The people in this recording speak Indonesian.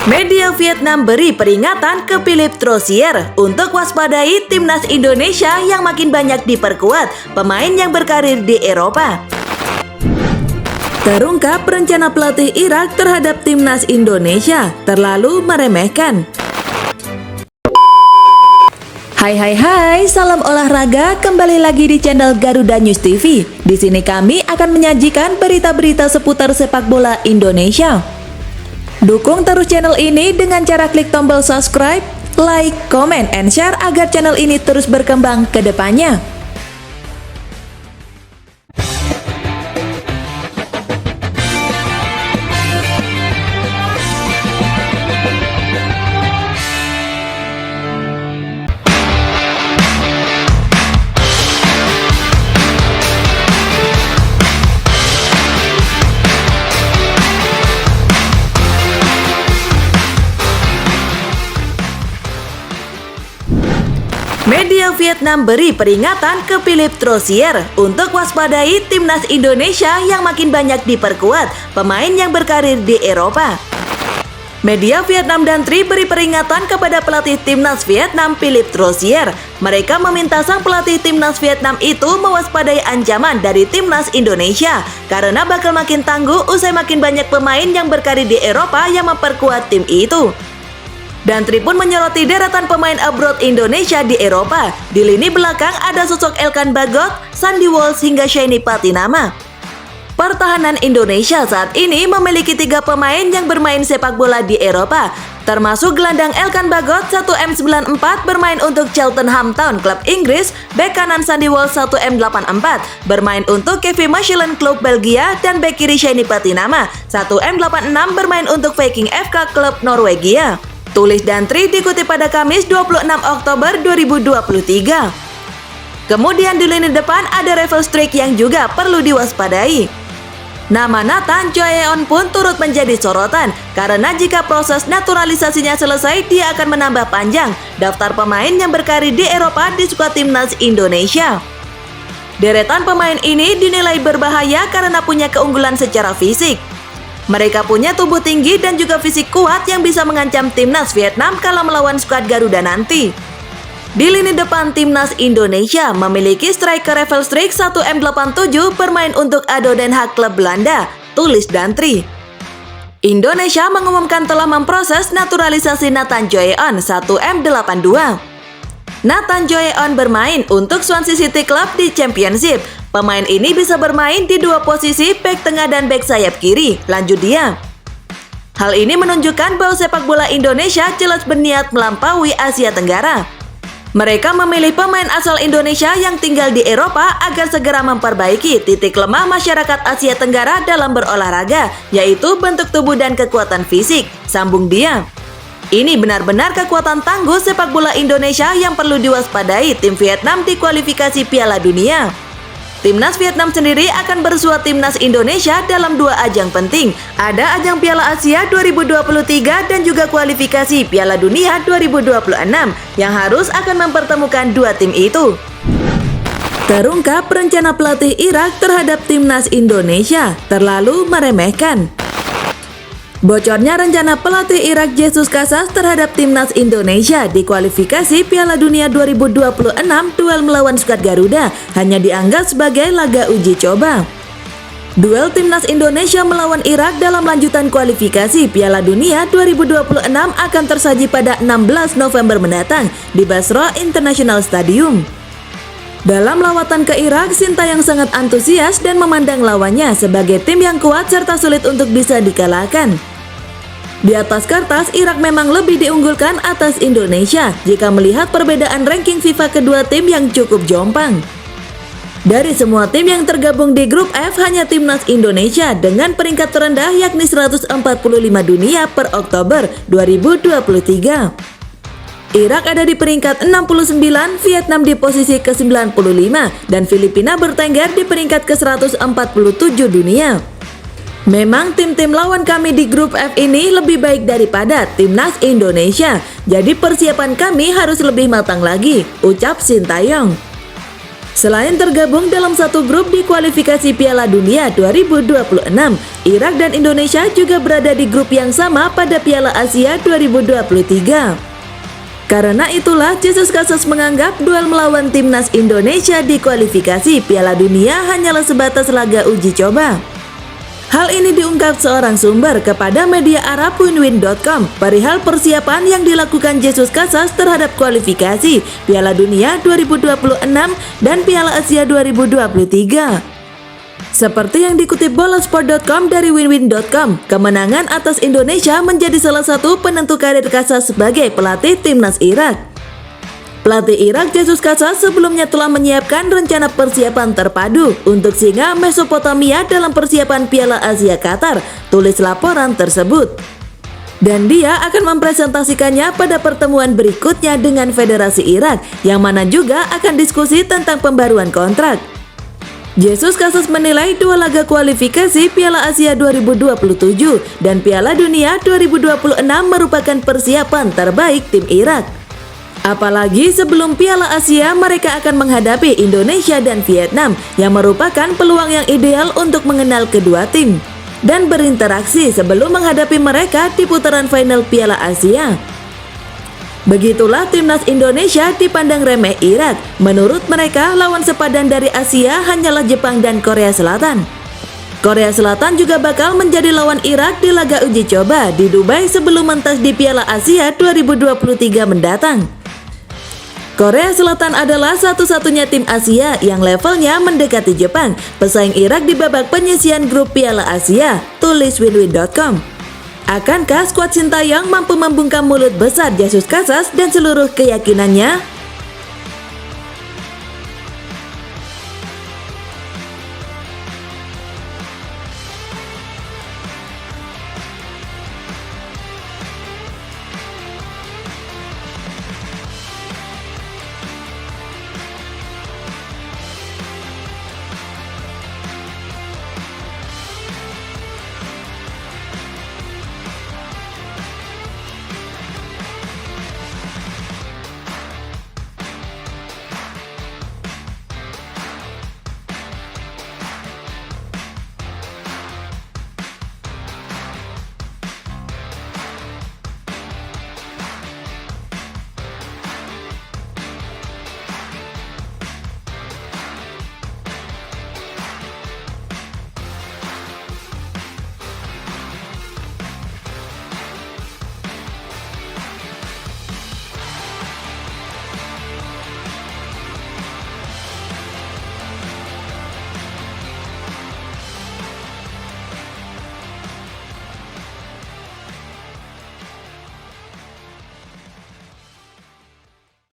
Media Vietnam beri peringatan ke Philippe Troussier untuk waspadai timnas Indonesia yang makin banyak diperkuat pemain yang berkarir di Eropa. Terungkap rencana pelatih Irak terhadap timnas Indonesia terlalu meremehkan. Hai, salam olahraga, kembali lagi di channel Garuda News TV. Di sini kami akan menyajikan berita-berita seputar sepak bola Indonesia. Dukung terus channel ini dengan cara klik tombol subscribe, like, comment, and share agar channel ini terus berkembang ke depannya. Media Vietnam beri peringatan ke Philippe Troussier untuk waspadai timnas Indonesia yang makin banyak diperkuat pemain yang berkarir di Eropa. Media Vietnam dan Tri beri peringatan kepada pelatih timnas Vietnam Philippe Troussier. Mereka meminta sang pelatih timnas Vietnam itu mewaspadai ancaman dari timnas Indonesia karena bakal makin tangguh usai makin banyak pemain yang berkarir di Eropa yang memperkuat tim itu. Dan Tri pun menyoroti deretan pemain abroad Indonesia di Eropa. Di lini belakang ada sosok Elkan Bagot, Sandy Walsh hingga Shanny Patinama. Pertahanan Indonesia saat ini memiliki 3 pemain yang bermain sepak bola di Eropa, termasuk gelandang Elkan Bagot 1M94 bermain untuk Cheltenham Town klub Inggris, bek kanan Sandy Walsh 1M84 bermain untuk KV Mechelen klub Belgia, dan bek kiri Shanny Patinama 1M86 bermain untuk Viking FK klub Norwegia. Tulis dan Tri dikutip pada Kamis 26 Oktober 2023. Kemudian di lini depan ada Revel Strik yang juga perlu diwaspadai. Nama Nathan Choeon pun turut menjadi sorotan karena jika proses naturalisasinya selesai dia akan menambah panjang daftar pemain yang berkarir di Eropa di skuad timnas Indonesia. Deretan pemain ini dinilai berbahaya karena punya keunggulan secara fisik. Mereka punya tubuh tinggi dan juga fisik kuat yang bisa mengancam timnas Vietnam kalau melawan skuad Garuda nanti. Di lini depan timnas Indonesia memiliki striker Revel Strik 1M87 bermain untuk ADO Den Haag klub Belanda, tulis dan Tri. Indonesia mengumumkan telah memproses naturalisasi Nathan Choeon 1M82. Nathan Choeon bermain untuk Swansea City Club di Championship. Pemain ini bisa bermain di 2 posisi bek tengah dan bek sayap kiri, lanjut dia. Hal ini menunjukkan bahwa sepak bola Indonesia jelas berniat melampaui Asia Tenggara. Mereka memilih pemain asal Indonesia yang tinggal di Eropa agar segera memperbaiki titik lemah masyarakat Asia Tenggara dalam berolahraga, yaitu bentuk tubuh dan kekuatan fisik, sambung dia. Ini benar-benar kekuatan tangguh sepak bola Indonesia yang perlu diwaspadai tim Vietnam di kualifikasi Piala Dunia. Timnas Vietnam sendiri akan bersua timnas Indonesia dalam 2 ajang penting. Ada ajang Piala Asia 2023 dan juga kualifikasi Piala Dunia 2026 yang harus akan mempertemukan 2 tim itu. Terungkap rencana pelatih Irak terhadap timnas Indonesia terlalu meremehkan. Bocornya rencana pelatih Irak Jesus Casas terhadap timnas Indonesia di kualifikasi Piala Dunia 2026 duel melawan skuad Garuda hanya dianggap sebagai laga uji coba. Duel timnas Indonesia melawan Irak dalam lanjutan kualifikasi Piala Dunia 2026 akan tersaji pada 16 November mendatang di Basra International Stadium. Dalam lawatan ke Irak, Sintayong sangat antusias dan memandang lawannya sebagai tim yang kuat serta sulit untuk bisa dikalahkan. Di atas kertas, Irak memang lebih diunggulkan atas Indonesia jika melihat perbedaan ranking FIFA kedua tim yang cukup jomplang. Dari semua tim yang tergabung di grup F, hanya timnas Indonesia dengan peringkat terendah yakni 145 dunia per Oktober 2023. Irak ada di peringkat 69, Vietnam di posisi ke-95, dan Filipina bertengger di peringkat ke-147 dunia. Memang tim-tim lawan kami di grup F ini lebih baik daripada timnas Indonesia, jadi persiapan kami harus lebih matang lagi, ucap Sintayong. Selain tergabung dalam satu grup di kualifikasi Piala Dunia 2026, Irak dan Indonesia juga berada di grup yang sama pada Piala Asia 2023. Karena itulah, Jesus Casas menganggap duel melawan timnas Indonesia di kualifikasi Piala Dunia hanyalah sebatas laga uji coba. Hal ini diungkap seorang sumber kepada media Arab winwin.com perihal persiapan yang dilakukan Jesus Casas terhadap kualifikasi Piala Dunia 2026 dan Piala Asia 2023. Seperti yang dikutip bolasport.com dari winwin.com, kemenangan atas Indonesia menjadi salah satu penentu karir Casas sebagai pelatih timnas Irak. Pelatih Irak Jesus Casas sebelumnya telah menyiapkan rencana persiapan terpadu untuk singa Mesopotamia dalam persiapan Piala Asia Qatar, tulis laporan tersebut. Dan dia akan mempresentasikannya pada pertemuan berikutnya dengan Federasi Irak, yang mana juga akan diskusi tentang pembaruan kontrak. Jesus Casas menilai dua laga kualifikasi Piala Asia 2027 dan Piala Dunia 2026 merupakan persiapan terbaik tim Irak. Apalagi sebelum Piala Asia mereka akan menghadapi Indonesia dan Vietnam yang merupakan peluang yang ideal untuk mengenal kedua tim dan berinteraksi sebelum menghadapi mereka di putaran final Piala Asia. Begitulah timnas Indonesia dipandang remeh Irak. Menurut mereka, lawan sepadan dari Asia hanyalah Jepang dan Korea Selatan. Korea Selatan juga bakal menjadi lawan Irak di laga uji coba di Dubai sebelum mentas di Piala Asia 2023 mendatang. Korea Selatan adalah satu-satunya tim Asia yang levelnya mendekati Jepang, pesaing Irak di babak penyisihan grup Piala Asia, tulis winwin.com. Akankah skuad Sintayong mampu membungkam mulut besar Jesus Casas dan seluruh keyakinannya?